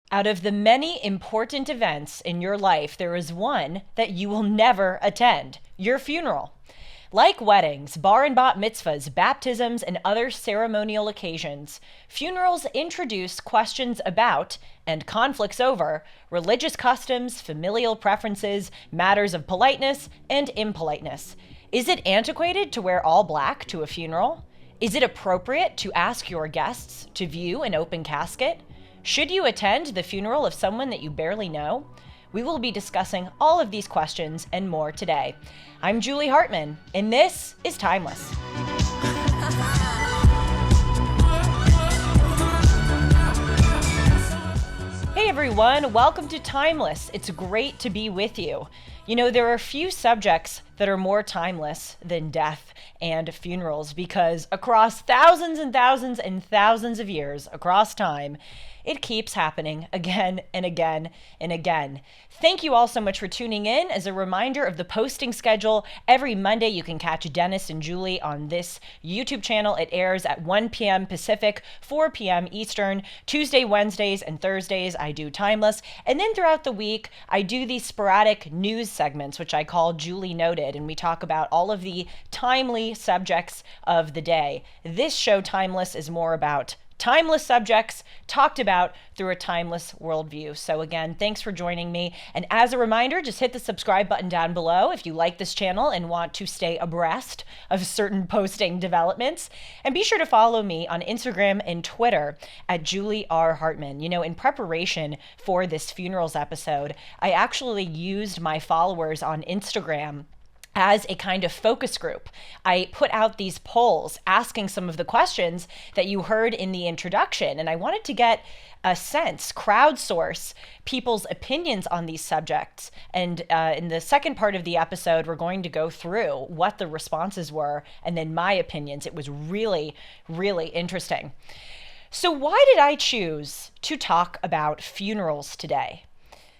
Out of the many important events in your life, there is one that you will never attend: your funeral. Like weddings, bar and bat mitzvahs, baptisms, and other ceremonial occasions, funerals introduce questions about and conflicts over religious customs, familial preferences, matters of politeness and impoliteness. Is it antiquated to wear all black to a funeral? Is it appropriate to ask your guests to view an open casket? Should you attend the funeral of someone that you barely know? We will be discussing all of these questions and more today. I'm Julie Hartman, and this is Timeless. Hey everyone, welcome to Timeless. It's great to be with you. You know, there are few subjects that are more timeless than death and funerals because across thousands and thousands and thousands of years, across time, it keeps happening again and again and again. Thank you all so much for tuning in. As a reminder of the posting schedule, every Monday you can catch Dennis and Julie on this YouTube channel. It airs at 1 p.m. Pacific, 4 p.m. Eastern. Tuesday, Wednesdays, and Thursdays I do Timeless. And then throughout the week, I do these sporadic news segments, which I call Julie Noted, and we talk about all of the timely subjects of the day. This show, Timeless, is more about timeless subjects talked about through a timeless worldview. So again, thanks for joining me. And as a reminder, just hit the subscribe button down below if you like this channel and want to stay abreast of certain posting developments. And be sure to follow me on Instagram and Twitter at Julie R. Hartman. You know, in preparation for this funerals episode, I actually used my followers on Instagram as a kind of focus group. I put out these polls asking some of the questions that you heard in the introduction, and I wanted to get a sense, crowdsource people's opinions on these subjects. And in the second part of the episode, we're going to go through what the responses were and then my opinions. It was really, really interesting. So why did I choose to talk about funerals today?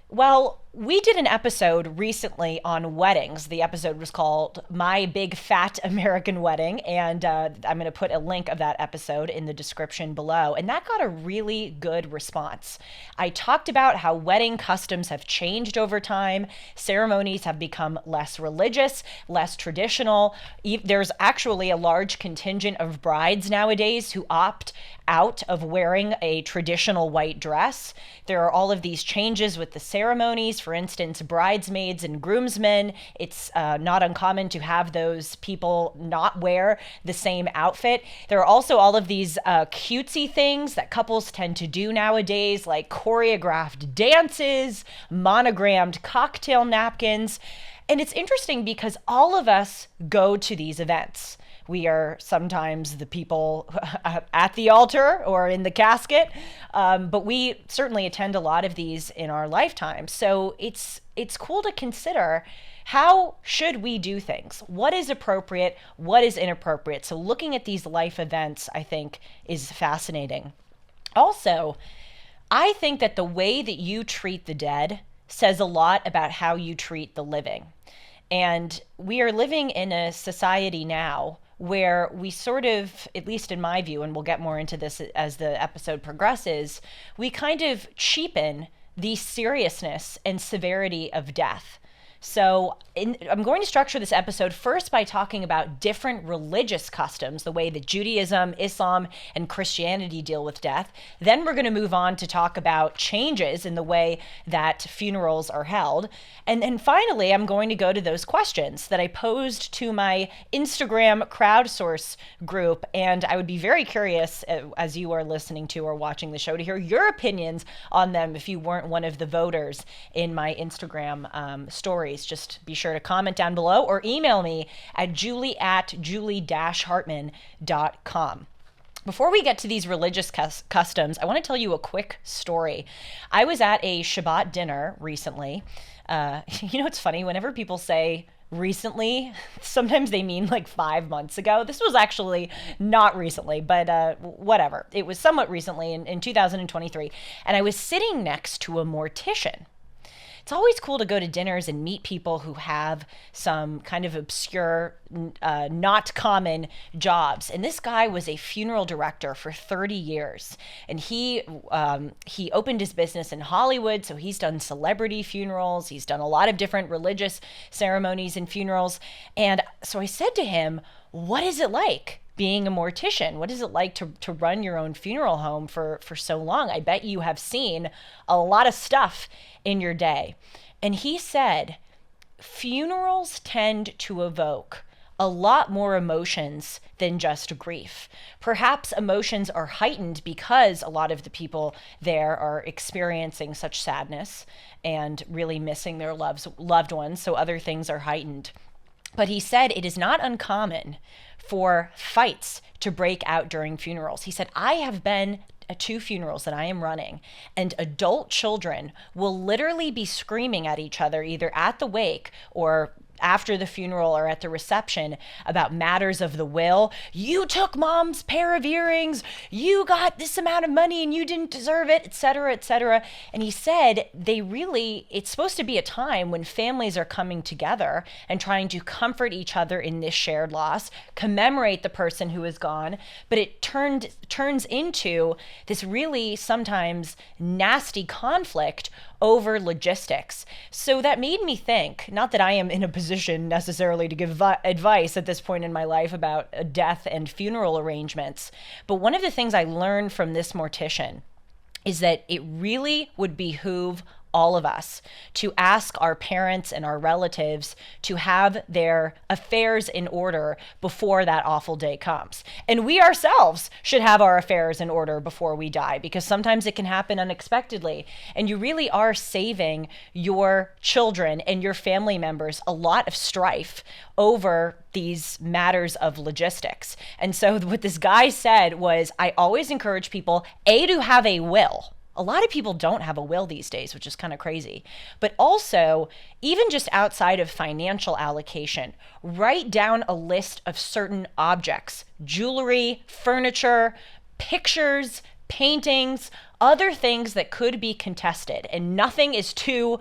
Well, we did an episode recently on weddings. The episode was called My Big Fat American Wedding, and I'm going to put a link of that episode in the description below. And that got a really good response. I talked about how wedding customs have changed over time. Ceremonies have become less religious, less traditional. There's actually a large contingent of brides nowadays who opt out of wearing a traditional white dress. There are all of these changes with the ceremonies. For instance, bridesmaids and groomsmen, it's not uncommon to have those people not wear the same outfit. There are also all of these cutesy things that couples tend to do nowadays, like choreographed dances, monogrammed cocktail napkins. And it's interesting because all of us go to these events. We are sometimes the people at the altar or in the casket, but we certainly attend a lot of these in our lifetime. So it's cool to consider, how should we do things? What is appropriate? What is inappropriate? So looking at these life events, I think, is fascinating. Also, I think that the way that you treat the dead says a lot about how you treat the living. And we are living in a society now where we sort of, at least in my view, and we'll get more into this as the episode progresses, we kind of cheapen the seriousness and severity of death. So I'm going to structure this episode first by talking about different religious customs, the way that Judaism, Islam, and Christianity deal with death. Then we're going to move on to talk about changes in the way that funerals are held. And then finally, I'm going to go to those questions that I posed to my Instagram crowdsource group. And I would be very curious, as you are listening to or watching the show, to hear your opinions on them if you weren't one of the voters in my Instagram stories. Just be sure to comment down below or email me at julie@julie-hartman.com. Before we get to these religious customs, I want to tell you a quick story. I was at a Shabbat dinner recently. It's funny, whenever people say recently, sometimes they mean like 5 months ago. This was actually not recently, but whatever. It was somewhat recently in 2023. And I was sitting next to a mortician. it's always cool to go to dinners and meet people who have some kind of obscure, not common jobs. And this guy was a funeral director for 30 years. And he opened his business in Hollywood. So he's done celebrity funerals. He's done a lot of different religious ceremonies and funerals. And so I said to him, what is it like being a mortician? What is it like to run your own funeral home for so long? I bet you have seen a lot of stuff in your day. And he said, funerals tend to evoke a lot more emotions than just grief. Perhaps emotions are heightened because a lot of the people there are experiencing such sadness and really missing their loved ones, so other things are heightened. But he said it is not uncommon for fights to break out during funerals. He said, I have been at 2 funerals that I am running, and adult children will literally be screaming at each other either at the wake or after the funeral or at the reception about matters of the will. You took mom's pair of earrings, you got this amount of money and you didn't deserve it, etc., etc. And he said it's supposed to be a time when families are coming together and trying to comfort each other in this shared loss, commemorate the person who is gone, but it turns into this really sometimes nasty conflict over logistics. So that made me think, not that I am in a position necessarily to give advice at this point in my life about death and funeral arrangements, but one of the things I learned from this mortician is that it really would behoove all of us to ask our parents and our relatives to have their affairs in order before that awful day comes. And we ourselves should have our affairs in order before we die, because sometimes it can happen unexpectedly. And you really are saving your children and your family members a lot of strife over these matters of logistics. And so what this guy said was, I always encourage people, to have a will. A lot of people don't have a will these days, which is kind of crazy. But also, even just outside of financial allocation, write down a list of certain objects, jewelry, furniture, pictures, paintings, other things that could be contested, and nothing is too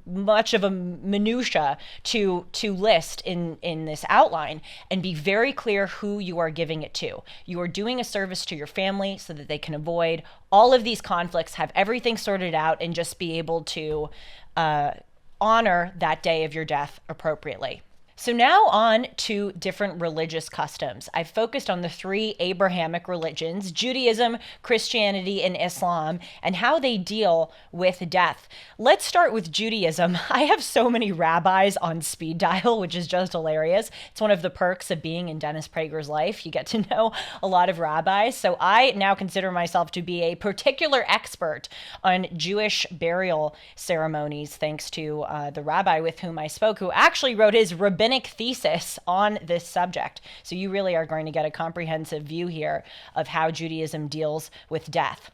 much of a minutia to list in this outline, and be very clear who you are giving it to. You are doing a service to your family so that they can avoid all of these conflicts, have everything sorted out, and just be able to honor that day of your death appropriately. So now on to different religious customs. I've focused on the 3 Abrahamic religions, Judaism, Christianity, and Islam, and how they deal with death. Let's start with Judaism. I have so many rabbis on speed dial, which is just hilarious. It's one of the perks of being in Dennis Prager's life. You get to know a lot of rabbis. So I now consider myself to be a particular expert on Jewish burial ceremonies, thanks to the rabbi with whom I spoke, who actually wrote his rabbinic thesis on this subject. So you really are going to get a comprehensive view here of how Judaism deals with death.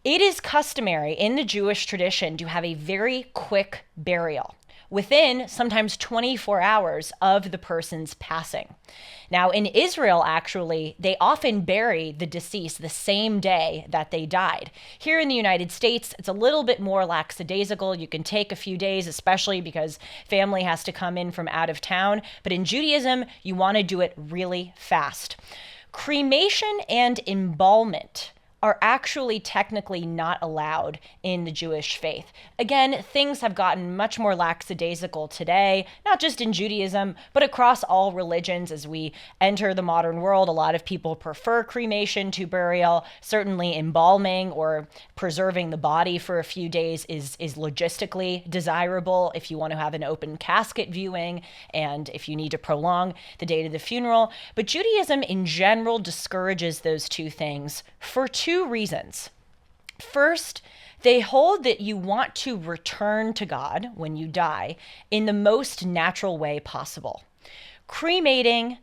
It is customary in the Jewish tradition to have a very quick burial within sometimes 24 hours of the person's passing. Now, in Israel, actually, they often bury the deceased the same day that they died. Here in the United States, it's a little bit more lackadaisical. You can take a few days, especially because family has to come in from out of town. But in Judaism, you want to do it really fast. Cremation and embalmment are actually technically not allowed in the Jewish faith. Again, things have gotten much more lackadaisical today, not just in Judaism, but across all religions. As we enter the modern world, a lot of people prefer cremation to burial. Certainly embalming or preserving the body for a few days is logistically desirable if you want to have an open casket viewing and if you need to prolong the date of the funeral. But Judaism in general discourages those 2 things for 2 reasons. First, they hold that you want to return to God when you die in the most natural way possible. Cremating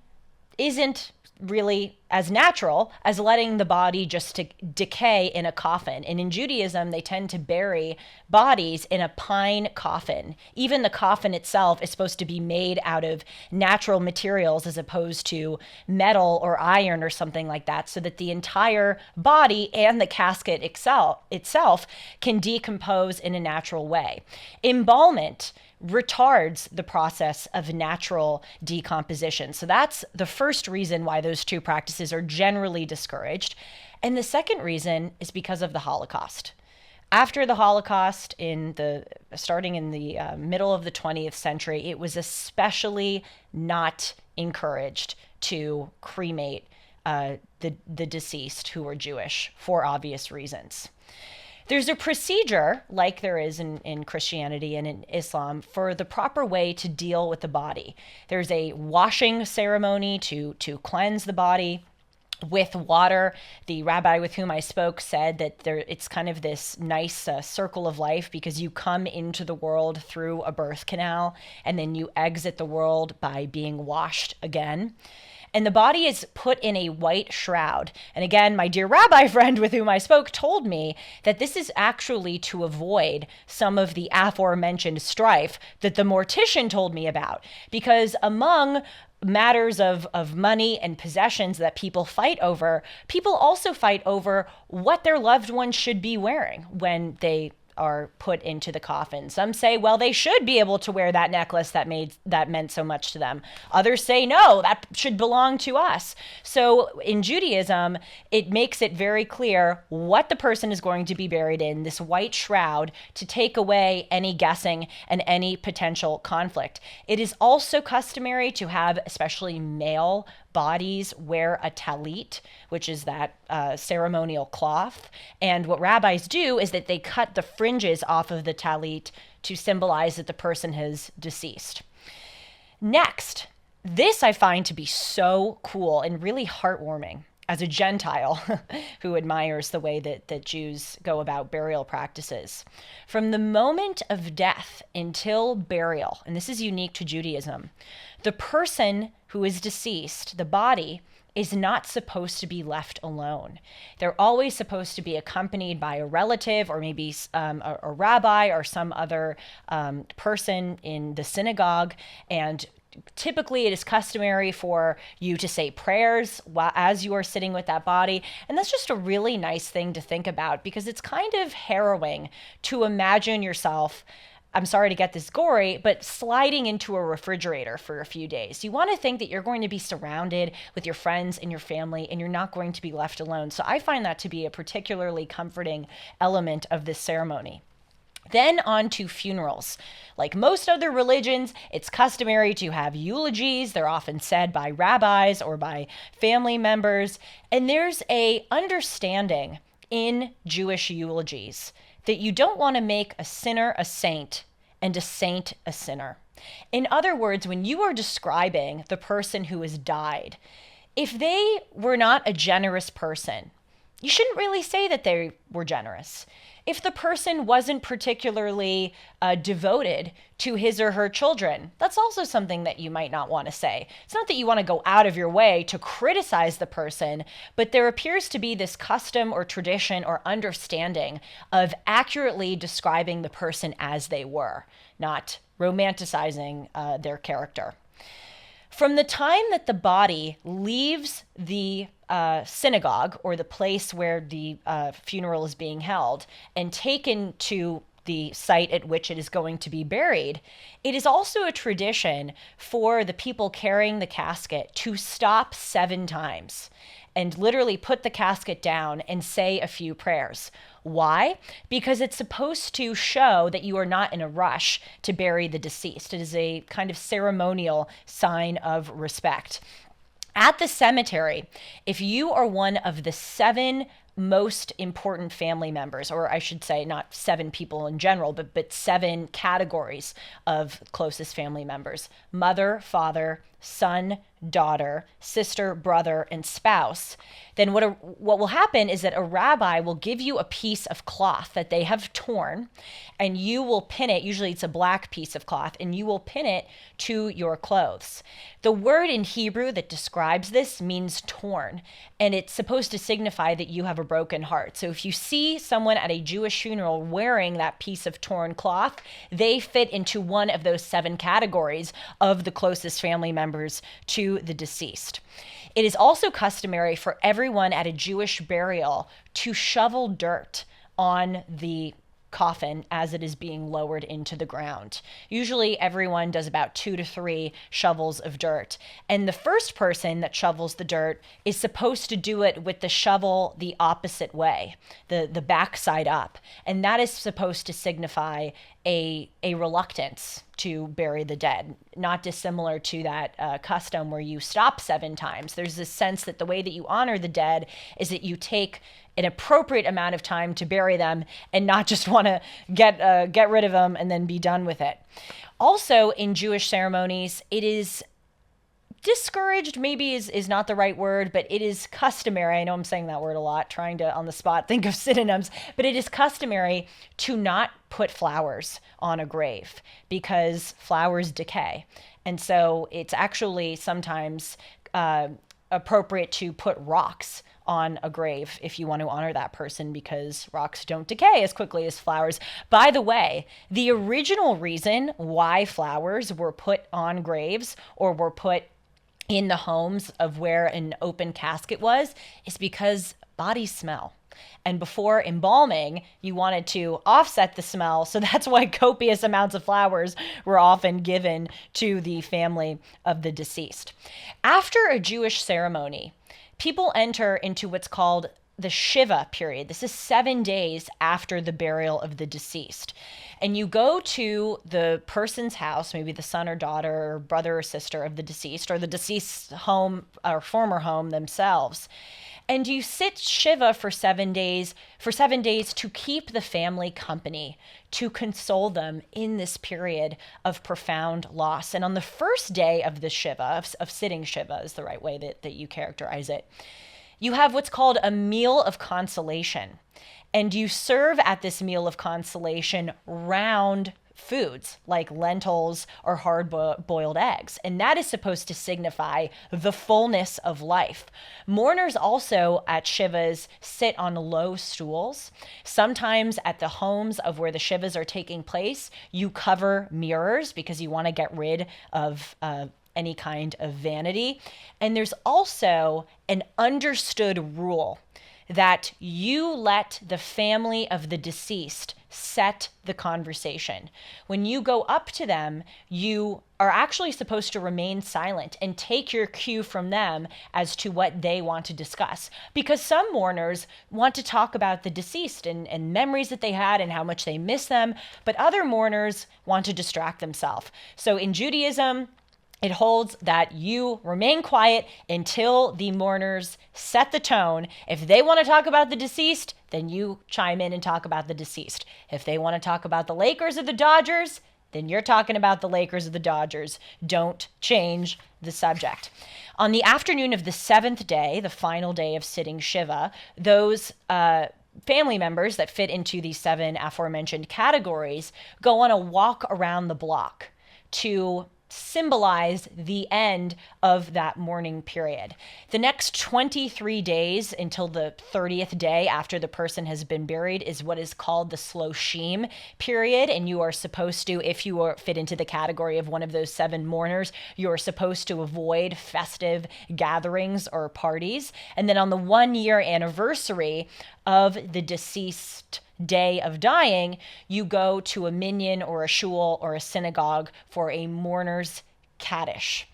isn't really as natural as letting the body just to decay in a coffin. And in Judaism, they tend to bury bodies in a pine coffin. Even the coffin itself is supposed to be made out of natural materials as opposed to metal or iron or something like that, so that the entire body and the casket itself can decompose in a natural way. Embalmment retards the process of natural decomposition. So that's the first reason why those two practices are generally discouraged. And the second reason is because of the Holocaust. After the Holocaust, starting in the middle of the 20th century, it was especially not encouraged to cremate the deceased who were Jewish for obvious reasons. There's a procedure, like there is in Christianity and in Islam, for the proper way to deal with the body. There's a washing ceremony to cleanse the body with water. The rabbi with whom I spoke said that it's kind of this nice circle of life, because you come into the world through a birth canal and then you exit the world by being washed again. And the body is put in a white shroud. And again, my dear rabbi friend with whom I spoke told me that this is actually to avoid some of the aforementioned strife that the mortician told me about. Because among matters of money and possessions that people fight over, people also fight over what their loved ones should be wearing when they are put into the coffin. Some say, well, they should be able to wear that necklace that meant so much to them. Others say, no, that should belong to us. So in Judaism, it makes it very clear what the person is going to be buried in, this white shroud, to take away any guessing and any potential conflict. It is also customary to have especially male bodies wear a talit, which is that ceremonial cloth. And what rabbis do is that they cut the fringes off of the talit to symbolize that the person has deceased. Next, this I find to be so cool and really heartwarming as a Gentile who admires the way that Jews go about burial practices. From the moment of death until burial, and this is unique to Judaism, the person who is deceased, the body, is not supposed to be left alone. They're always supposed to be accompanied by a relative, or maybe a rabbi or some other person in the synagogue. And typically it is customary for you to say prayers as you are sitting with that body. And that's just a really nice thing to think about, because it's kind of harrowing to imagine yourself, I'm sorry to get this gory, but sliding into a refrigerator for a few days. You want to think that you're going to be surrounded with your friends and your family, and you're not going to be left alone. So I find that to be a particularly comforting element of this ceremony. Then on to funerals. Like most other religions, it's customary to have eulogies. They're often said by rabbis or by family members. And there's a understanding in Jewish eulogies that you don't want to make a sinner a saint and a saint a sinner. In other words, when you are describing the person who has died, if they were not a generous person, you shouldn't really say that they were generous. If the person wasn't particularly devoted to his or her children, that's also something that you might not want to say. It's not that you want to go out of your way to criticize the person, but there appears to be this custom or tradition or understanding of accurately describing the person as they were, not romanticizing their character. From the time that the body leaves the synagogue, or the place where the funeral is being held, and taken to the site at which it is going to be buried, it is also a tradition for the people carrying the casket to stop 7 times and literally put the casket down and say a few prayers. Why? Because it's supposed to show that you are not in a rush to bury the deceased. It is a kind of ceremonial sign of respect. At the cemetery, if you are one of the 7 most important family members, or I should say not 7 people in general, but 7 categories of closest family members: mother, father, son, daughter, sister, brother, and spouse, then what will happen is that a rabbi will give you a piece of cloth that they have torn, and you will pin it, usually it's a black piece of cloth, and you will pin it to your clothes. The word in Hebrew that describes this means torn, and it's supposed to signify that you have a broken heart. So if you see someone at a Jewish funeral wearing that piece of torn cloth, they fit into one of those 7 categories of the closest family members to the deceased. It is also customary for everyone at a Jewish burial to shovel dirt on the coffin as it is being lowered into the ground. Usually everyone does about 2 to 3 shovels of dirt. And the first person that shovels the dirt is supposed to do it with the shovel the opposite way, the backside up. And that is supposed to signify a reluctance to bury the dead, not dissimilar to that custom where you stop 7 times. There's this sense that the way that you honor the dead is that you take an appropriate amount of time to bury them and not just want to get rid of them and then be done with it. Also, in Jewish ceremonies, it is discouraged, maybe is not the right word, but it is customary. I know I'm saying that word a lot, trying to on the spot think of synonyms, but it is customary to not put flowers on a grave because flowers decay. And so it's actually sometimes appropriate to put rocks on a grave if you want to honor that person because rocks don't decay as quickly as flowers. By the way, the original reason why flowers were put on graves or were put in the homes of where an open casket was is because bodies smell. And before embalming, you wanted to offset the smell. So that's why copious amounts of flowers were often given to the family of the deceased. After a Jewish ceremony, people enter into what's called the Shiva period. This is 7 days after the burial of the deceased. And you go to the person's house, maybe the son or daughter or brother or sister of the deceased, or the deceased's home or former home themselves. And you sit Shiva for 7 days, to keep the family company, to console them in this period of profound loss. And on the first day of the Shiva, of sitting Shiva is the right way that you characterize it, you have what's called a meal of consolation. And you serve at this meal of consolation round foods like lentils or hard-boiled eggs. And that is supposed to signify the fullness of life. Mourners also at Shivas sit on low stools. Sometimes at the homes of where the Shivas are taking place, you cover mirrors because you want to get rid of any kind of vanity. And there's also an understood rule that you let the family of the deceased set the conversation. When you go up to them, you are actually supposed to remain silent and take your cue from them as to what they want to discuss. Because some mourners want to talk about the deceased and memories that they had and how much they miss them, but other mourners want to distract themselves. So in Judaism, it holds that you remain quiet until the mourners set the tone. If they want to talk about the deceased, then you chime in and talk about the deceased. If they want to talk about the Lakers or the Dodgers, then you're talking about the Lakers or the Dodgers. Don't change the subject. On the afternoon of the 7th day, the final day of sitting Shiva, those family members that fit into these 7 aforementioned categories go on a walk around the block to symbolize the end of that mourning period. The next 23 days until the 30th day after the person has been buried is what is called the Shloshim period. And you are supposed to, if you fit into the category of one of those 7 mourners, you're supposed to avoid festive gatherings or parties. And then on the 1-year anniversary of the deceased day of dying, you go to a minyan or a shul or a synagogue for a mourner's kaddish.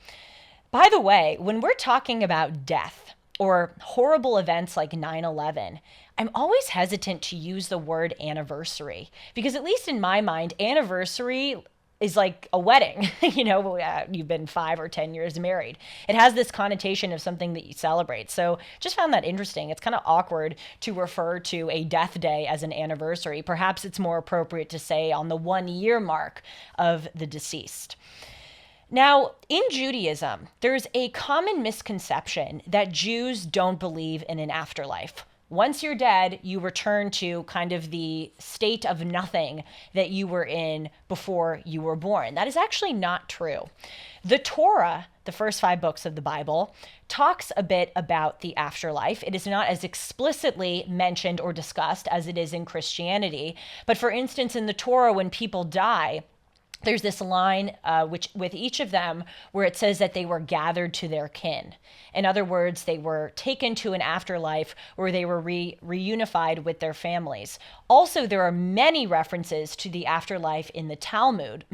By the way, when we're talking about death or horrible events like 9/11, I'm always hesitant to use the word anniversary because, at least in my mind, anniversary is like a wedding. You've been 5 or 10 years married. It has this connotation of something that you celebrate. So just found that interesting. It's kind of awkward to refer to a death day as an anniversary. Perhaps it's more appropriate to say on the 1-year mark of the deceased. Now, in Judaism, there's a common misconception that Jews don't believe in an afterlife. Once you're dead, you return to kind of the state of nothing that you were in before you were born. That is actually not true. The Torah, the first 5 books of the Bible, talks a bit about the afterlife. It is not as explicitly mentioned or discussed as it is in Christianity. But for instance, in the Torah, when people die, there's this line which with each of them where it says that they were gathered to their kin. In other words, they were taken to an afterlife where they were reunified with their families. Also, there are many references to the afterlife in the Talmud,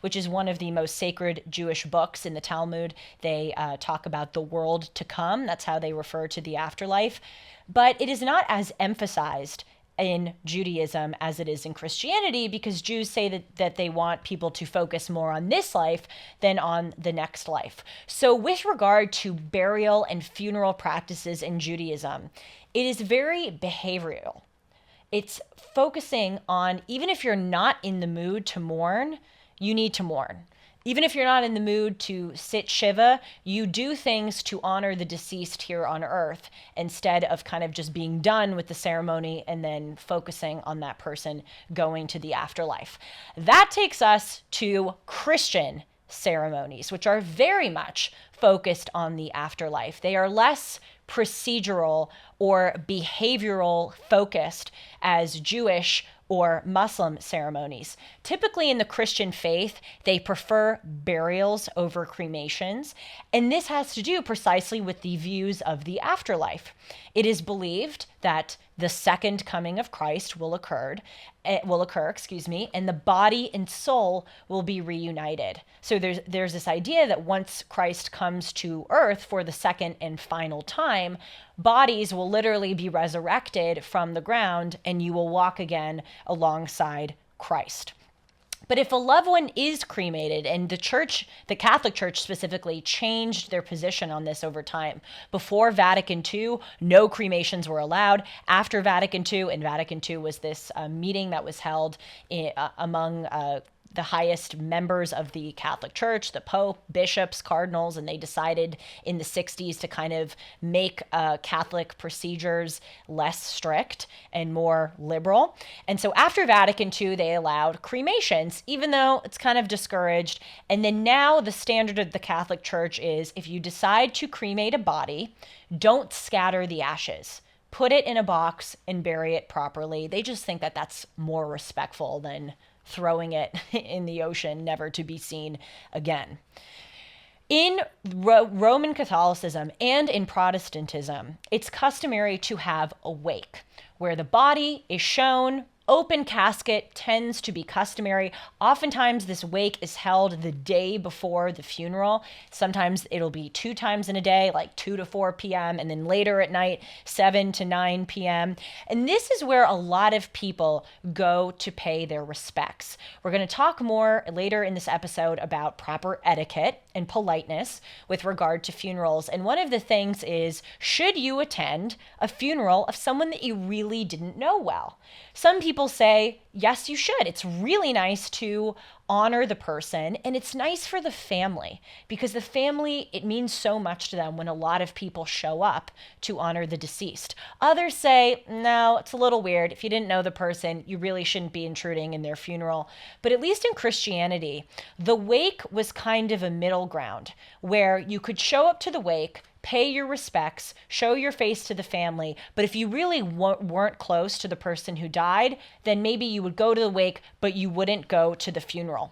which is one of the most sacred Jewish books. In the Talmud, they talk about the world to come. That's how they refer to the afterlife. But it is not as emphasized in Judaism as it is in Christianity, because Jews say that they want people to focus more on this life than on the next life. So with regard to burial and funeral practices in Judaism, it is very behavioral. It's focusing on, even if you're not in the mood to mourn, you need to mourn. Even if you're not in the mood to sit Shiva, you do things to honor the deceased here on earth instead of kind of just being done with the ceremony and then focusing on that person going to the afterlife. That takes us to Christian ceremonies, which are very much focused on the afterlife. They are less procedural or behavioral focused as Jewish or Muslim ceremonies. Typically in the Christian faith, they prefer burials over cremations, and this has to do precisely with the views of the afterlife. It is believed that the second coming of Christ will occur, and the body and soul will be reunited. So there's this idea that once Christ comes to earth for the second and final time, bodies will literally be resurrected from the ground and you will walk again alongside Christ. But if a loved one is cremated, and the Catholic Church specifically, changed their position on this over time. Before Vatican II, no cremations were allowed. After Vatican II, and Vatican II was this meeting that was held among the highest members of the Catholic Church, the Pope, bishops, cardinals, and they decided in the 60s to kind of make Catholic procedures less strict and more liberal. And so after Vatican II, they allowed cremations, even though it's kind of discouraged. And then now the standard of the Catholic Church is, if you decide to cremate a body, don't scatter the ashes. Put it in a box and bury it properly. They just think that that's more respectful than throwing it in the ocean, never to be seen again. In Roman Catholicism and in Protestantism, it's customary to have a wake, where the body is shown. Open casket tends to be customary. Oftentimes, this wake is held the day before the funeral. Sometimes it'll be 2 times in a day, like 2 to 4 p.m., and then later at night, 7 to 9 p.m. And this is where a lot of people go to pay their respects. We're going to talk more later in this episode about proper etiquette and politeness with regard to funerals. And one of the things is, should you attend a funeral of someone that you really didn't know well? Some people say, yes, you should. It's really nice to honor the person, and it's nice for the family, because the family, it means so much to them when a lot of people show up to honor the deceased. Others say, no, it's a little weird. If you didn't know the person, you really shouldn't be intruding in their funeral. But at least in Christianity, the wake was kind of a middle ground where you could show up to the wake, pay your respects, show your face to the family. But if you really weren't close to the person who died, then maybe you would go to the wake, but you wouldn't go to the funeral.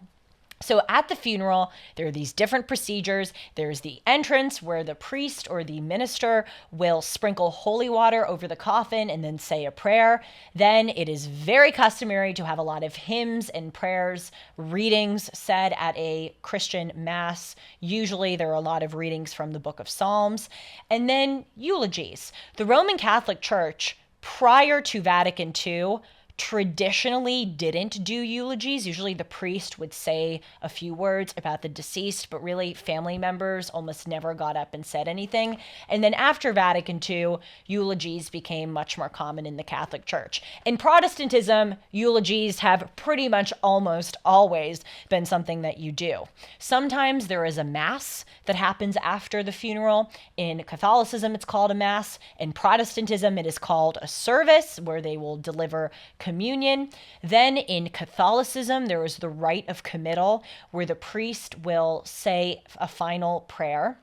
So at the funeral, there are these different procedures. There's the entrance where the priest or the minister will sprinkle holy water over the coffin and then say a prayer. Then it is very customary to have a lot of hymns and prayers, readings said at a Christian mass. Usually there are a lot of readings from the book of Psalms. And then eulogies. The Roman Catholic Church, prior to Vatican II, traditionally didn't do eulogies. Usually the priest would say a few words about the deceased, but really family members almost never got up and said anything. And then after Vatican II, eulogies became much more common in the Catholic Church. In Protestantism, eulogies have pretty much almost always been something that you do. Sometimes there is a mass that happens after the funeral. In Catholicism, it's called a mass. In Protestantism, it is called a service where they will deliver communion. Then in Catholicism, there is the rite of committal where the priest will say a final prayer,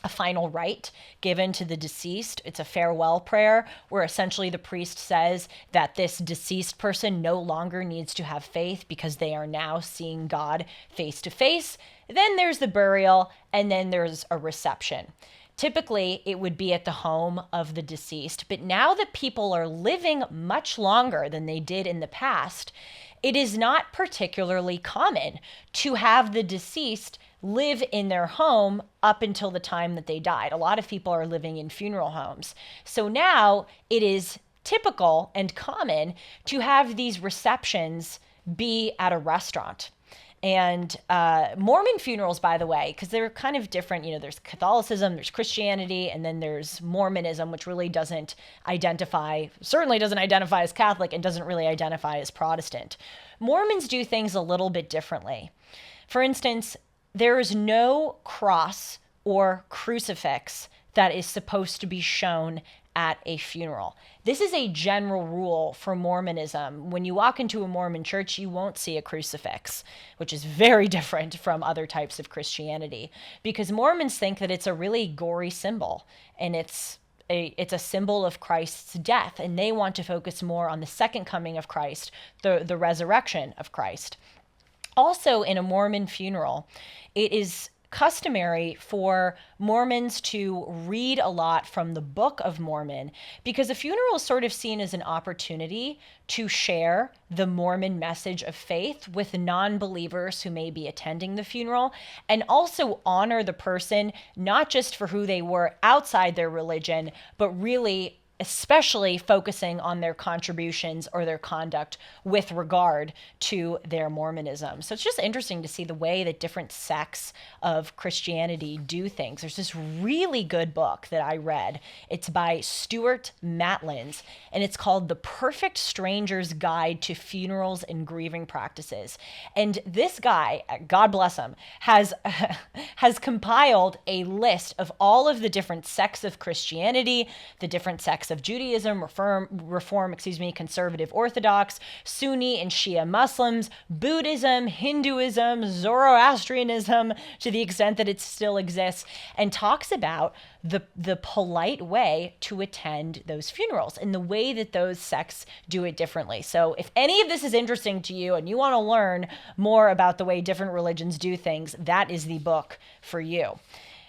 a final rite given to the deceased. It's a farewell prayer where essentially the priest says that this deceased person no longer needs to have faith because they are now seeing God face to face. Then there's the burial, and then there's a reception. Typically, it would be at the home of the deceased, but now that people are living much longer than they did in the past, it is not particularly common to have the deceased live in their home up until the time that they died. A lot of people are living in funeral homes. So now it is typical and common to have these receptions be at a restaurant. And Mormon funerals, by the way, because they're kind of different, there's Catholicism, there's Christianity, and then there's Mormonism, which really certainly doesn't identify as Catholic and doesn't really identify as Protestant. Mormons do things a little bit differently. For instance, there is no cross or crucifix that is supposed to be shown at a funeral. This is a general rule for Mormonism. When you walk into a Mormon church, you won't see a crucifix, which is very different from other types of Christianity, because Mormons think that it's a really gory symbol, and it's a symbol of Christ's death, and they want to focus more on the second coming of Christ, the resurrection of Christ. Also, in a Mormon funeral, it is customary for Mormons to read a lot from the Book of Mormon, because a funeral is sort of seen as an opportunity to share the Mormon message of faith with non-believers who may be attending the funeral, and also honor the person not just for who they were outside their religion, but really especially focusing on their contributions or their conduct with regard to their Mormonism. So it's just interesting to see the way that different sects of Christianity do things. There's this really good book that I read. It's by Stuart Matlins, and it's called The Perfect Stranger's Guide to Funerals and Grieving Practices. And this guy, God bless him, has compiled a list of all of the different sects of Christianity, the different sects of Judaism, Reform, Conservative Orthodox, Sunni and Shia Muslims, Buddhism, Hinduism, Zoroastrianism, to the extent that it still exists, and talks about the polite way to attend those funerals and the way that those sects do it differently. So if any of this is interesting to you and you want to learn more about the way different religions do things, that is the book for you.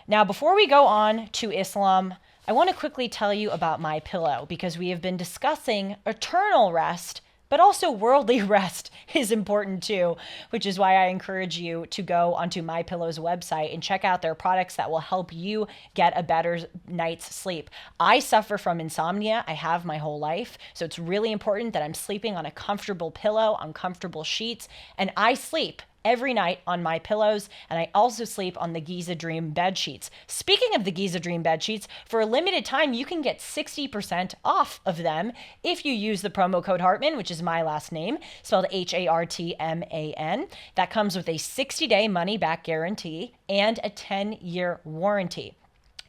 Now, before we go on to Islam, I want to quickly tell you about MyPillow, because we have been discussing eternal rest, but also worldly rest is important too, which is why I encourage you to go onto MyPillow's website and check out their products that will help you get a better night's sleep. I suffer from insomnia. I have my whole life. So it's really important that I'm sleeping on a comfortable pillow, on comfortable sheets, and I sleep every night on my pillows, and I also sleep on the Giza Dream bed sheets. Speaking of the Giza Dream bed sheets, for a limited time, you can get 60% off of them if you use the promo code Hartman, which is my last name, spelled Hartman. That comes with a 60-day money-back guarantee and a 10-year warranty.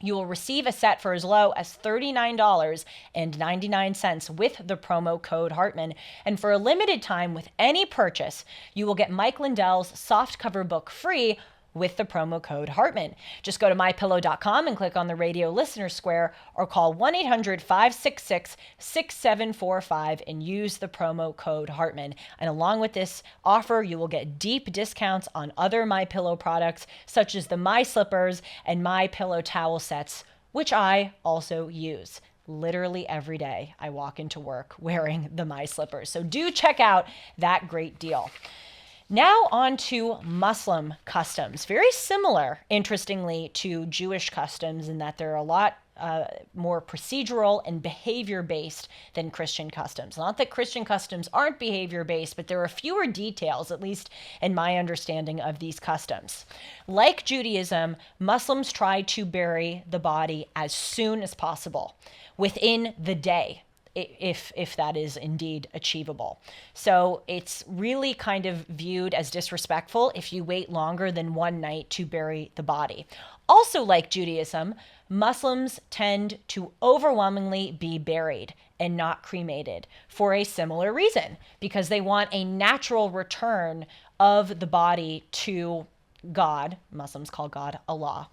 You will receive a set for as low as $39.99 with the promo code Hartman. And for a limited time, with any purchase, you will get Mike Lindell's softcover book free with the promo code Hartman. Just go to mypillow.com and click on the radio listener square, or call 1-800-566-6745 and use the promo code Hartman. And along with this offer, you will get deep discounts on other MyPillow products, such as the My Slippers and MyPillow towel sets, which I also use. Literally every day I walk into work wearing the My Slippers. So do check out that great deal. Now on to Muslim customs. Very similar, interestingly, to Jewish customs in that they're a lot more procedural and behavior-based than Christian customs. Not that Christian customs aren't behavior-based, but there are fewer details, at least in my understanding of these customs. Like Judaism, Muslims try to bury the body as soon as possible, within the day, if that is indeed achievable. So it's really kind of viewed as disrespectful if you wait longer than one night to bury the body. Also, like Judaism, Muslims tend to overwhelmingly be buried and not cremated for a similar reason, because they want a natural return of the body to God. Muslims call God Allah.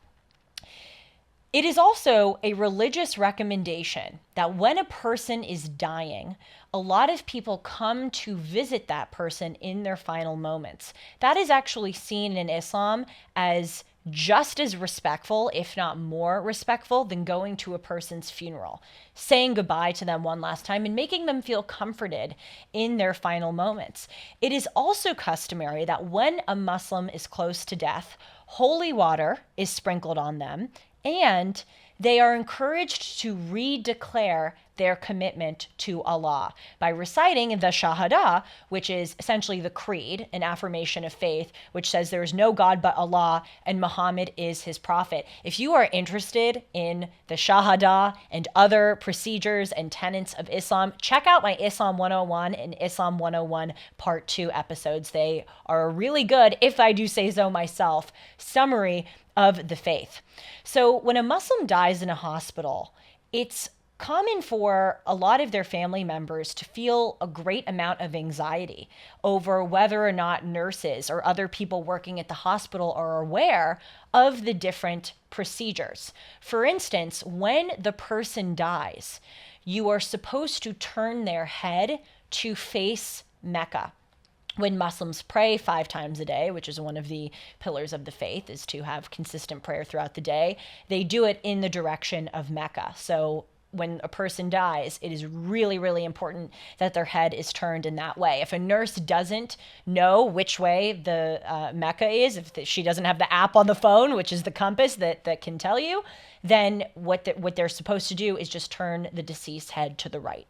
It is also a religious recommendation that when a person is dying, a lot of people come to visit that person in their final moments. That is actually seen in Islam as just as respectful, if not more respectful, than going to a person's funeral, saying goodbye to them one last time and making them feel comforted in their final moments. It is also customary that when a Muslim is close to death, holy water is sprinkled on them, and they are encouraged to redeclare their commitment to Allah by reciting the Shahada, which is essentially the creed, an affirmation of faith, which says there is no God but Allah and Muhammad is his prophet. If you are interested in the Shahada and other procedures and tenets of Islam, check out my Islam 101 and Islam 101 Part 2 episodes. They are really good, if I do say so myself, summary of the faith. So when a Muslim dies in a hospital, it's common for a lot of their family members to feel a great amount of anxiety over whether or not nurses or other people working at the hospital are aware of the different procedures. For instance, when the person dies, you are supposed to turn their head to face Mecca. When Muslims pray 5 times a day, which is one of the pillars of the faith, is to have consistent prayer throughout the day, they do it in the direction of Mecca. So when a person dies, it is really, really important that their head is turned in that way. If a nurse doesn't know which way the Mecca is, if she doesn't have the app on the phone, which is the compass that can tell you, then what they're supposed to do is just turn the deceased head to the right.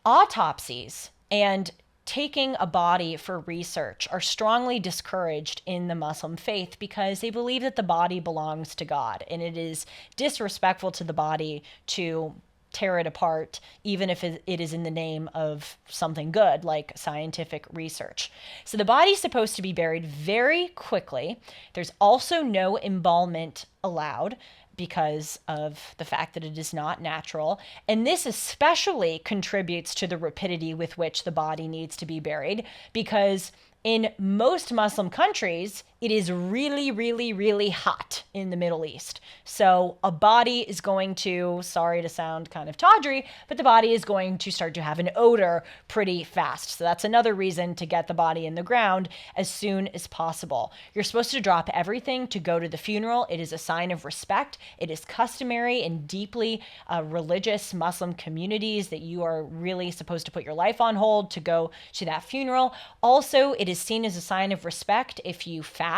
Autopsies and taking a body for research are strongly discouraged in the Muslim faith because they believe that the body belongs to God, and it is disrespectful to the body to tear it apart, even if it is in the name of something good like scientific research. So the body's supposed to be buried very quickly. There's also no embalmment allowed because of the fact that it is not natural. And this especially contributes to the rapidity with which the body needs to be buried, because in most Muslim countries, it is really, really, really hot in the Middle East. So a body is going to, sorry to sound kind of tawdry, but the body is going to start to have an odor pretty fast. So that's another reason to get the body in the ground as soon as possible. You're supposed to drop everything to go to the funeral. It is a sign of respect. It is customary in deeply religious Muslim communities that you are really supposed to put your life on hold to go to that funeral. Also, it is seen as a sign of respect if you fast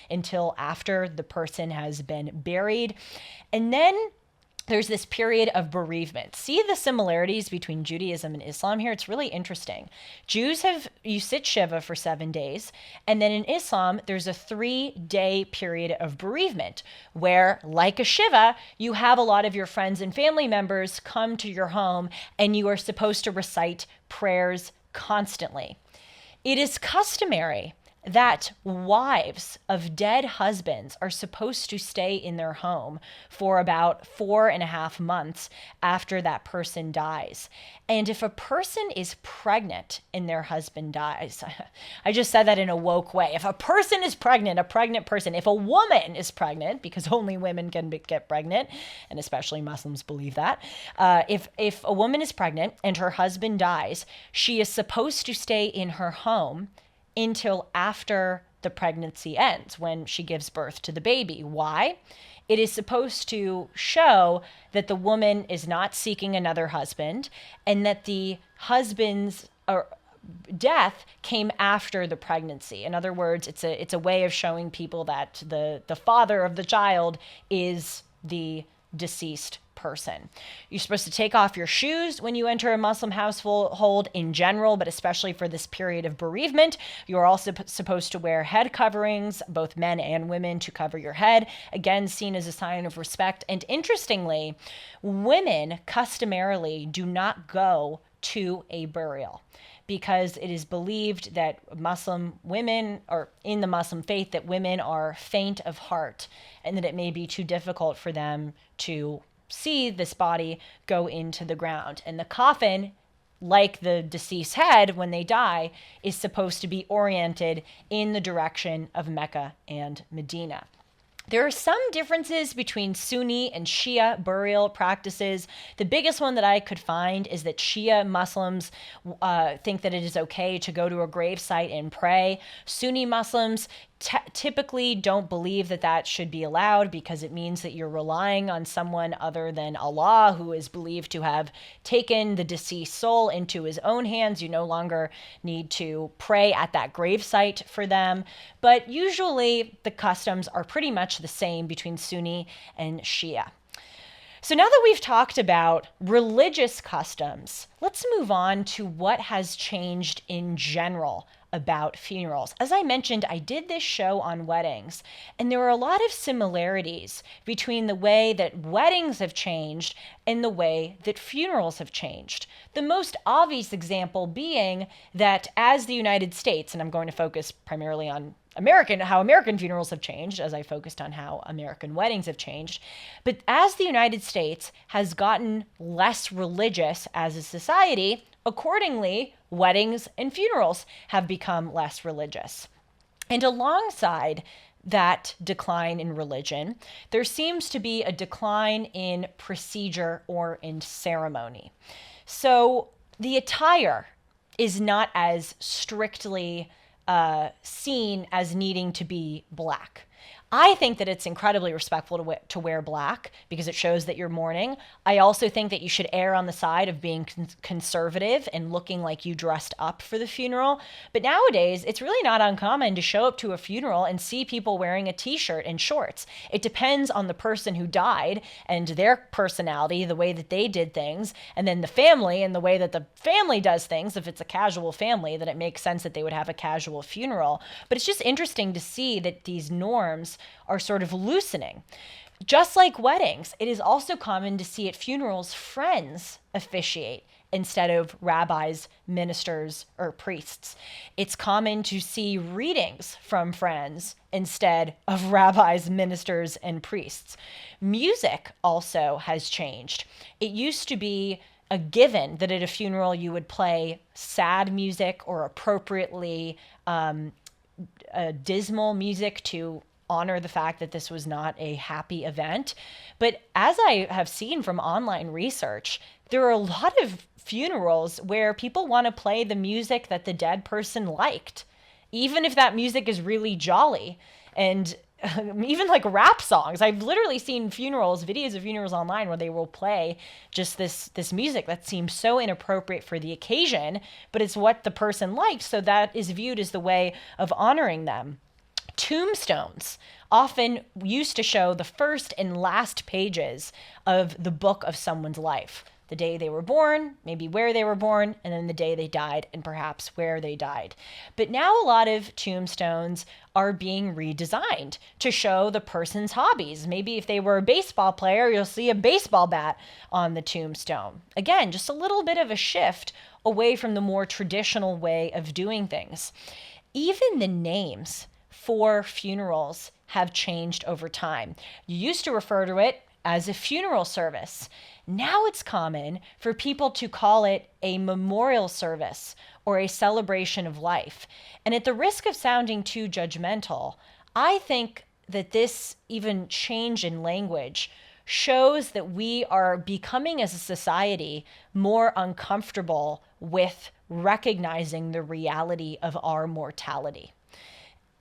until after the person has been buried. And then there's this period of bereavement. See the similarities between Judaism and Islam here? It's really interesting. You sit Shiva for 7 days, and then in Islam, there's a 3-day period of bereavement where, like a Shiva, you have a lot of your friends and family members come to your home, and you are supposed to recite prayers constantly. It is customary that wives of dead husbands are supposed to stay in their home for about 4.5 months after that person dies. And if a person is pregnant and their husband dies, I just said that in a woke way. If a person is pregnant, a pregnant person, if a woman is pregnant, because only women can get pregnant, and especially Muslims believe that, if a woman is pregnant and her husband dies, she is supposed to stay in her home until after the pregnancy ends, when she gives birth to the baby. Why? It is supposed to show that the woman is not seeking another husband, and that the husband's death came after the pregnancy. In other words, it's a way of showing people that the father of the child is the deceased person. You're supposed to take off your shoes when you enter a Muslim household in general, but especially for this period of bereavement. You're also supposed to wear head coverings, both men and women, to cover your head, again, seen as a sign of respect. And interestingly, women customarily do not go to a burial, because it is believed that Muslim women, or in the Muslim faith, that women are faint of heart and that it may be too difficult for them to see this body go into the ground. And the coffin, like the deceased's head when they die, is supposed to be oriented in the direction of Mecca and Medina. There are some differences between Sunni and Shia burial practices. The biggest one that I could find is that Shia Muslims think that it is okay to go to a gravesite and pray. Sunni Muslims typically don't believe that that should be allowed, because it means that you're relying on someone other than Allah, who is believed to have taken the deceased soul into his own hands. You no longer need to pray at that gravesite for them. But usually the customs are pretty much the same between Sunni and Shia. So now that we've talked about religious customs, let's move on to what has changed in general about funerals. As I mentioned, I did this show on weddings, and there are a lot of similarities between the way that weddings have changed and the way that funerals have changed. The most obvious example being that as the United States, and I'm going to focus primarily on how American funerals have changed, as I focused on how American weddings have changed. But as the United States has gotten less religious as a society, accordingly, weddings and funerals have become less religious. And alongside that decline in religion, there seems to be a decline in procedure or in ceremony. So the attire is not as strictly seen as needing to be black. I think that it's incredibly respectful to wear black because it shows that you're mourning. I also think that you should err on the side of being conservative and looking like you dressed up for the funeral. But nowadays, it's really not uncommon to show up to a funeral and see people wearing a t-shirt and shorts. It depends on the person who died and their personality, the way that they did things, and then the family and the way that the family does things. If it's a casual family, then it makes sense that they would have a casual funeral. But it's just interesting to see that these norms are sort of loosening. Just like weddings, it is also common to see at funerals friends officiate instead of rabbis, ministers, or priests. It's common to see readings from friends instead of rabbis, ministers, and priests. Music also has changed. It used to be a given that at a funeral you would play sad music or appropriately dismal music to honor the fact that this was not a happy event. But as I have seen from online research, there are a lot of funerals where people want to play the music that the dead person liked, even if that music is really jolly. And even like rap songs. I've literally seen videos of funerals online where they will play just this music that seems so inappropriate for the occasion, but it's what the person liked, so that is viewed as the way of honoring them. Tombstones often used to show the first and last pages of the book of someone's life. The day they were born, maybe where they were born, and then the day they died, and perhaps where they died. But now a lot of tombstones are being redesigned to show the person's hobbies. Maybe if they were a baseball player, you'll see a baseball bat on the tombstone. Again, just a little bit of a shift away from the more traditional way of doing things. Even the names for funerals have changed over time. You used to refer to it as a funeral service. Now it's common for people to call it a memorial service or a celebration of life. And at the risk of sounding too judgmental, I think that this even change in language shows that we are becoming as a society more uncomfortable with recognizing the reality of our mortality.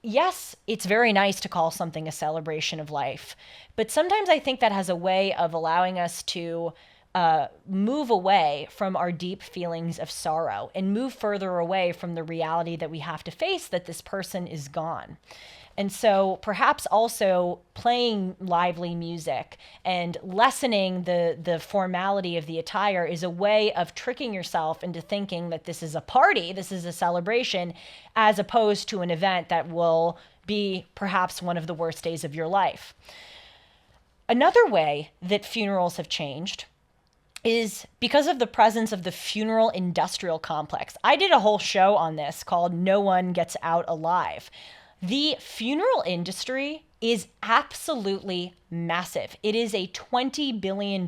Yes, it's very nice to call something a celebration of life, but sometimes I think that has a way of allowing us to move away from our deep feelings of sorrow and move further away from the reality that we have to face that this person is gone. And so perhaps also playing lively music and lessening the formality of the attire is a way of tricking yourself into thinking that this is a party, this is a celebration, as opposed to an event that will be perhaps one of the worst days of your life. Another way that funerals have changed is because of the presence of the funeral industrial complex. I did a whole show on this called No One Gets Out Alive. The funeral industry is absolutely massive. It is a $20 billion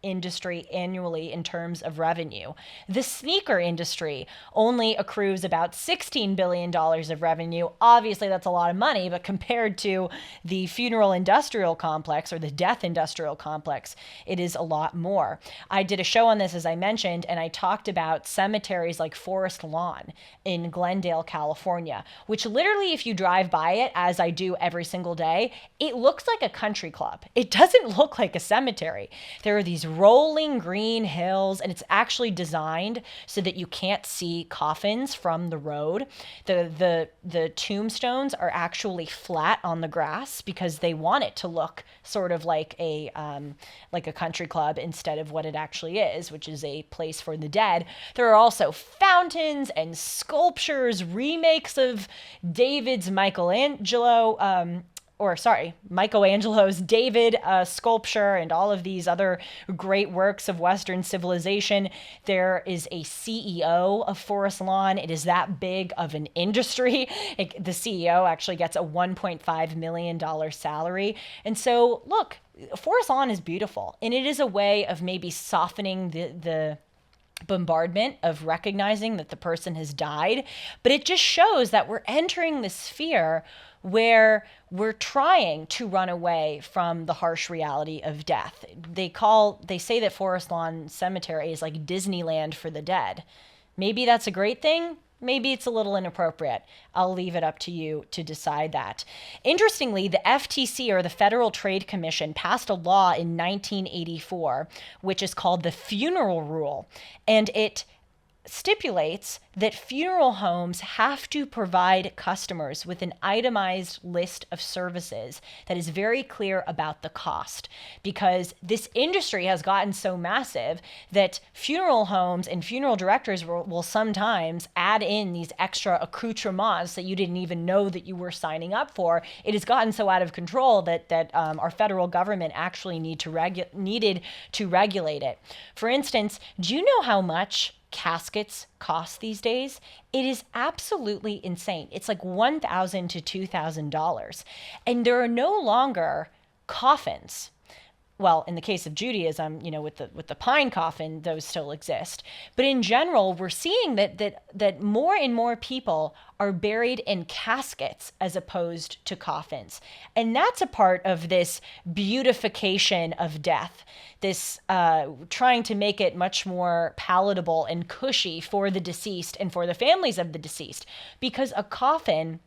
industry annually in terms of revenue. The sneaker industry only accrues about $16 billion of revenue. Obviously, that's a lot of money, but compared to the funeral industrial complex or the death industrial complex, it is a lot more. I did a show on this, as I mentioned, and I talked about cemeteries like Forest Lawn in Glendale, California, which literally, if you drive by it, as I do every single day, it looks like a country club. It doesn't look like a cemetery. There are these rolling green hills, and it's actually designed so that you can't see coffins from the road. The tombstones are actually flat on the grass because they want it to look sort of like a country club instead of what it actually is, which is a place for the dead. There are also fountains and sculptures, remakes of Michelangelo's David sculpture and all of these other great works of Western civilization. There is a CEO of Forest Lawn. It is that big of an industry. The CEO actually gets a $1.5 million salary. And so, look, Forest Lawn is beautiful, and it is a way of maybe softening the bombardment of recognizing that the person has died. But it just shows that we're entering this sphere where we're trying to run away from the harsh reality of death. They say that Forest Lawn Cemetery is like Disneyland for the dead. Maybe that's a great thing. Maybe it's a little inappropriate. I'll leave it up to you to decide that. Interestingly, the FTC, or the Federal Trade Commission, passed a law in 1984, which is called the Funeral Rule, and it stipulates that funeral homes have to provide customers with an itemized list of services that is very clear about the cost, because this industry has gotten so massive that funeral homes and funeral directors will sometimes add in these extra accoutrements that you didn't even know that you were signing up for. It has gotten so out of control that our federal government actually needed to regulate it. For instance, do you know how much caskets cost these days? It is absolutely insane. It's like $1,000 to $2,000. And there are no longer coffins. Well, in the case of Judaism, with the pine coffin, those still exist. But in general, we're seeing that more and more people are buried in caskets as opposed to coffins. And that's a part of this beautification of death, this trying to make it much more palatable and cushy for the deceased and for the families of the deceased. Because a coffin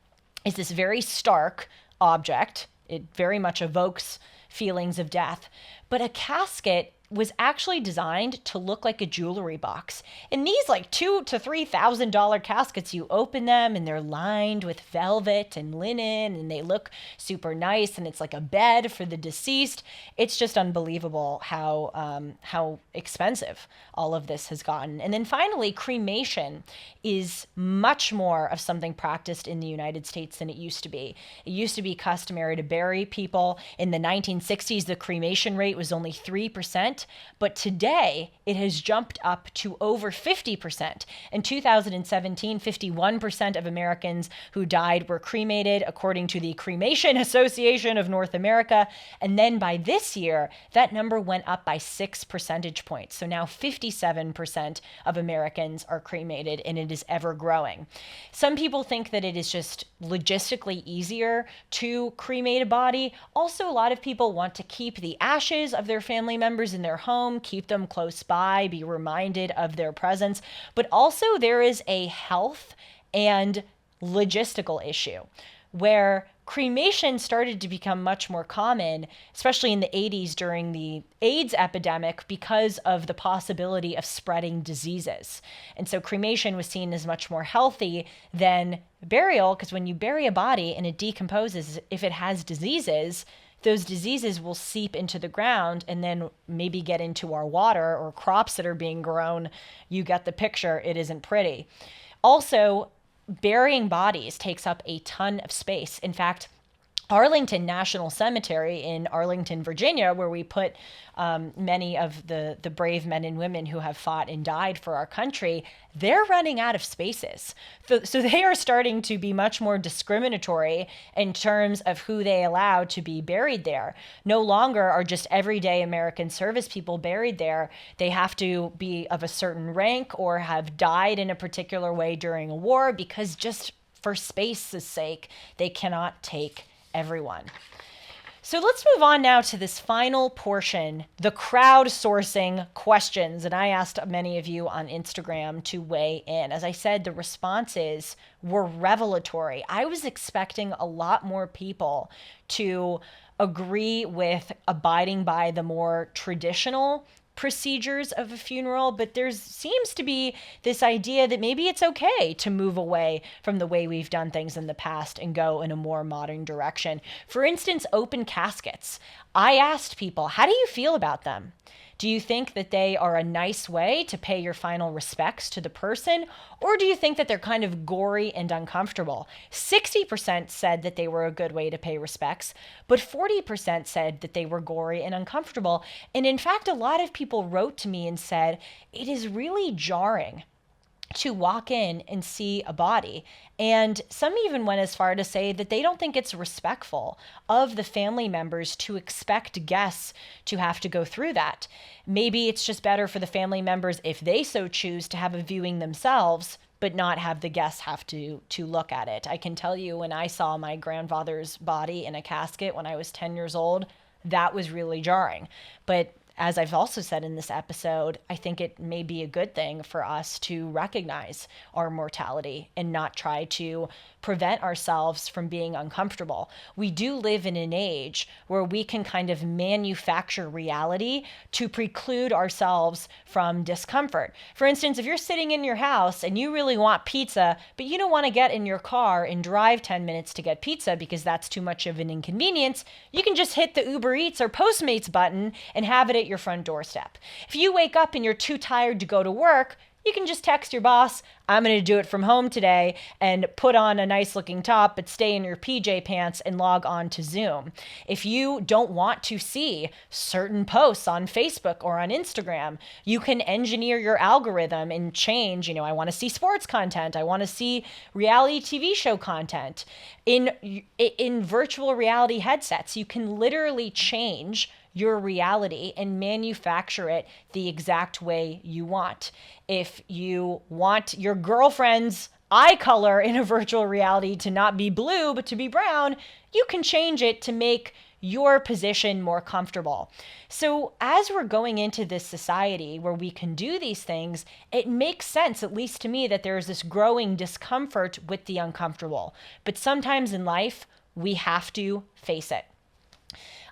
is this very stark object. It very much evokes feelings of death. But a casket was actually designed to look like a jewelry box. And these like $2,000 to $3,000 caskets, you open them and they're lined with velvet and linen and they look super nice, and it's like a bed for the deceased. It's just unbelievable how expensive all of this has gotten. And then finally, cremation is much more of something practiced in the United States than it used to be. It used to be customary to bury people. In the 1960s, the cremation rate was only 3%. But today, it has jumped up to over 50%. In 2017, 51% of Americans who died were cremated, according to the Cremation Association of North America. And then by this year, that number went up by 6 percentage points. So now 57% of Americans are cremated, and it is ever growing. Some people think that it is just logistically easier to cremate a body. Also, a lot of people want to keep the ashes of their family members in their home, keep them close by, be reminded of their presence. But also there is a health and logistical issue where cremation started to become much more common, especially in the 80s during the AIDS epidemic, because of the possibility of spreading diseases. And so cremation was seen as much more healthy than burial, because when you bury a body and it decomposes, if it has diseases, those diseases will seep into the ground and then maybe get into our water or crops that are being grown. You get the picture. It isn't pretty. Also, burying bodies takes up a ton of space. In fact, Arlington National Cemetery in Arlington, Virginia, where we put many of the brave men and women who have fought and died for our country, they're running out of spaces. So they are starting to be much more discriminatory in terms of who they allow to be buried there. No longer are just everyday American service people buried there. They have to be of a certain rank or have died in a particular way during a war, because just for space's sake, they cannot take everyone. So let's move on now to this final portion, the crowdsourcing questions. And I asked many of you on Instagram to weigh in. As I said, the responses were revelatory. I was expecting a lot more people to agree with abiding by the more traditional procedures of a funeral, but there seems to be this idea that maybe it's okay to move away from the way we've done things in the past and go in a more modern direction. For instance, open caskets. I asked people, how do you feel about them? Do you think that they are a nice way to pay your final respects to the person? Or do you think that they're kind of gory and uncomfortable? 60% said that they were a good way to pay respects, but 40% said that they were gory and uncomfortable. And in fact, a lot of people wrote to me and said, it is really jarring to walk in and see a body. And some even went as far to say that they don't think it's respectful of the family members to expect guests to have to go through that. Maybe it's just better for the family members, if they so choose, to have a viewing themselves, but not have the guests have to look at it. I can tell you, when I saw my grandfather's body in a casket when I was 10 years old, that was really jarring. But as I've also said in this episode, I think it may be a good thing for us to recognize our mortality and not try to prevent ourselves from being uncomfortable. We do live in an age where we can kind of manufacture reality to preclude ourselves from discomfort. For instance, if you're sitting in your house and you really want pizza, but you don't want to get in your car and drive 10 minutes to get pizza because that's too much of an inconvenience, you can just hit the Uber Eats or Postmates button and have it at your front doorstep. If you wake up and you're too tired to go to work, you can just text your boss, I'm going to do it from home today, and put on a nice looking top, but stay in your PJ pants and log on to Zoom. If you don't want to see certain posts on Facebook or on Instagram, you can engineer your algorithm and change, I want to see sports content. I want to see reality TV show content. In virtual reality headsets, you can literally change your reality and manufacture it the exact way you want. If you want your girlfriend's eye color in a virtual reality to not be blue but to be brown, you can change it to make your position more comfortable. So as we're going into this society where we can do these things, it makes sense, at least to me, that there is this growing discomfort with the uncomfortable. But sometimes in life, we have to face it.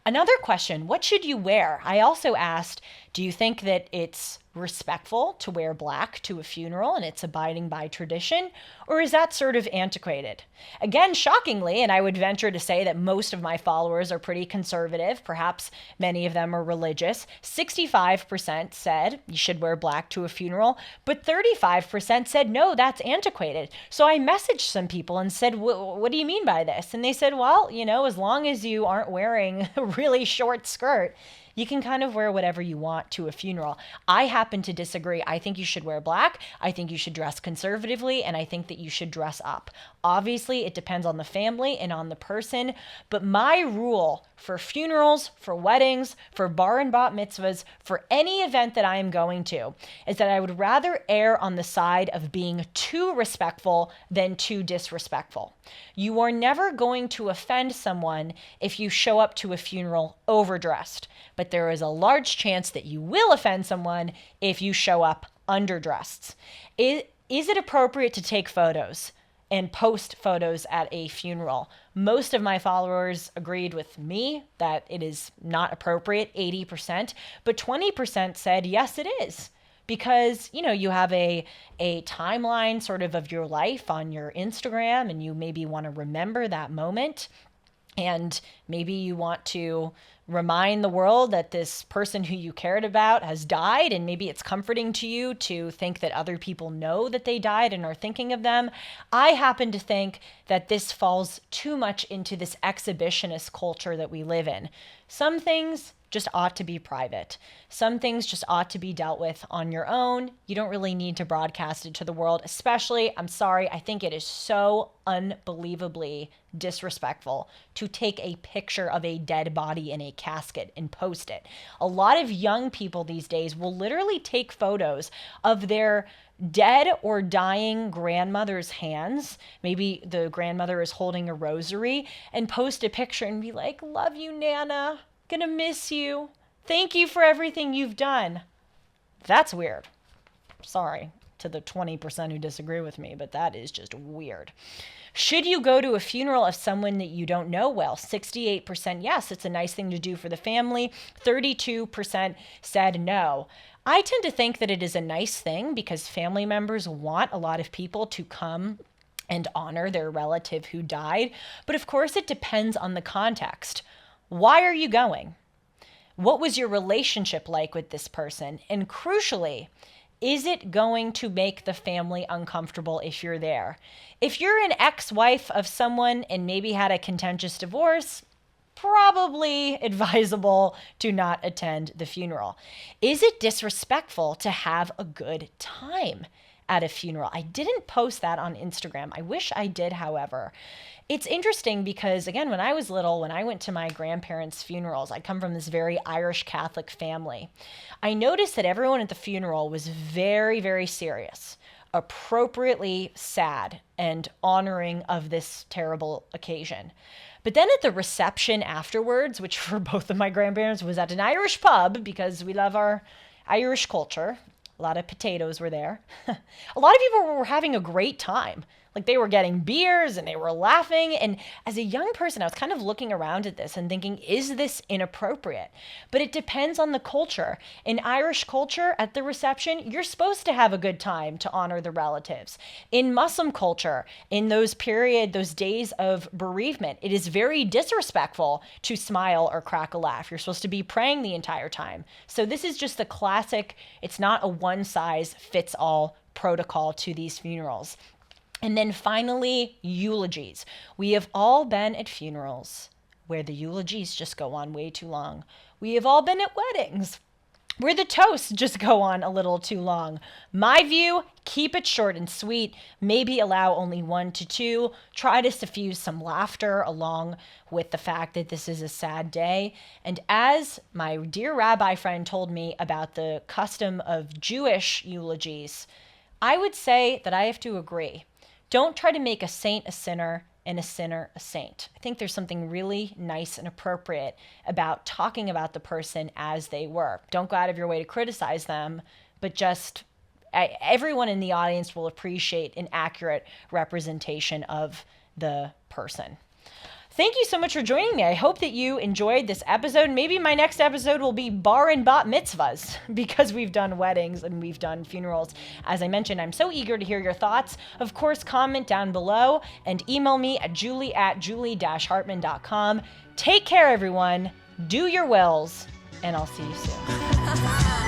Another question, what should you wear? I also asked, do you think that it's respectful to wear black to a funeral and it's abiding by tradition? Or is that sort of antiquated? Again, shockingly, and I would venture to say that most of my followers are pretty conservative, perhaps many of them are religious, 65% said you should wear black to a funeral, but 35% said, no, that's antiquated. So I messaged some people and said, what do you mean by this? And they said, well, as long as you aren't wearing a really short skirt, you can kind of wear whatever you want to a funeral. I happen to disagree. I think you should wear black. I think you should dress conservatively, and I think that you should dress up. Obviously, it depends on the family and on the person, but my rule for funerals, for weddings, for bar and bat mitzvahs, for any event that I am going to, is that I would rather err on the side of being too respectful than too disrespectful. You are never going to offend someone if you show up to a funeral overdressed, but there is a large chance that you will offend someone if you show up underdressed. Is it appropriate to take photos? and post photos at a funeral. Most of my followers agreed with me that it is not appropriate, 80%, but 20% said, yes, it is. Because, you have a timeline sort of your life on your Instagram, and you maybe want to remember that moment. And maybe you want to remind the world that this person who you cared about has died, and maybe it's comforting to you to think that other people know that they died and are thinking of them. I happen to think that this falls too much into this exhibitionist culture that we live in. Some things just ought to be private. Some things just ought to be dealt with on your own. You don't really need to broadcast it to the world, especially, I'm sorry, I think it is so unbelievably disrespectful to take a picture of a dead body in a casket and post it. A lot of young people these days will literally take photos of their dead or dying grandmother's hands. Maybe the grandmother is holding a rosary, and post a picture and be like, love you, Nana. Gonna miss you. Thank you for everything you've done. That's weird. Sorry to the 20% who disagree with me, but that is just weird. Should you go to a funeral of someone that you don't know well? 68% yes, it's a nice thing to do for the family. 32% said no. I tend to think that it is a nice thing because family members want a lot of people to come and honor their relative who died. But of course, it depends on the context. Why are you going? What was your relationship like with this person? And crucially, is it going to make the family uncomfortable if you're there? If you're an ex-wife of someone and maybe had a contentious divorce, probably advisable to not attend the funeral. Is it disrespectful to have a good time at a funeral? I didn't post that on Instagram. I wish I did, however. It's interesting because, again, when I was little, when I went to my grandparents' funerals, I come from this very Irish Catholic family. I noticed that everyone at the funeral was very, very serious, appropriately sad, and honoring of this terrible occasion. But then at the reception afterwards, which for both of my grandparents was at an Irish pub because we love our Irish culture, a lot of potatoes were there. A lot of people were having a great time. Like they were getting beers and they were laughing. And as a young person, I was kind of looking around at this and thinking, is this inappropriate? But it depends on the culture. In Irish culture, at the reception, you're supposed to have a good time to honor the relatives. In Muslim culture, in those days of bereavement, it is very disrespectful to smile or crack a laugh. You're supposed to be praying the entire time. So this is just the classic, it's not a one-size-fits-all protocol to these funerals. And then finally, eulogies. We have all been at funerals where the eulogies just go on way too long. We have all been at weddings where the toasts just go on a little too long. My view, keep it short and sweet. Maybe allow only 1 to 2. Try to suffuse some laughter along with the fact that this is a sad day. And as my dear rabbi friend told me about the custom of Jewish eulogies, I would say that I have to agree. Don't try to make a saint a sinner and a sinner a saint. I think there's something really nice and appropriate about talking about the person as they were. Don't go out of your way to criticize them, but just everyone in the audience will appreciate an accurate representation of the person. Thank you so much for joining me. I hope that you enjoyed this episode. Maybe my next episode will be bar and bat mitzvahs because we've done weddings and we've done funerals. As I mentioned, I'm so eager to hear your thoughts. Of course, comment down below and email me at julie@julie-hartman.com. Take care, everyone. Do your wills, and I'll see you soon.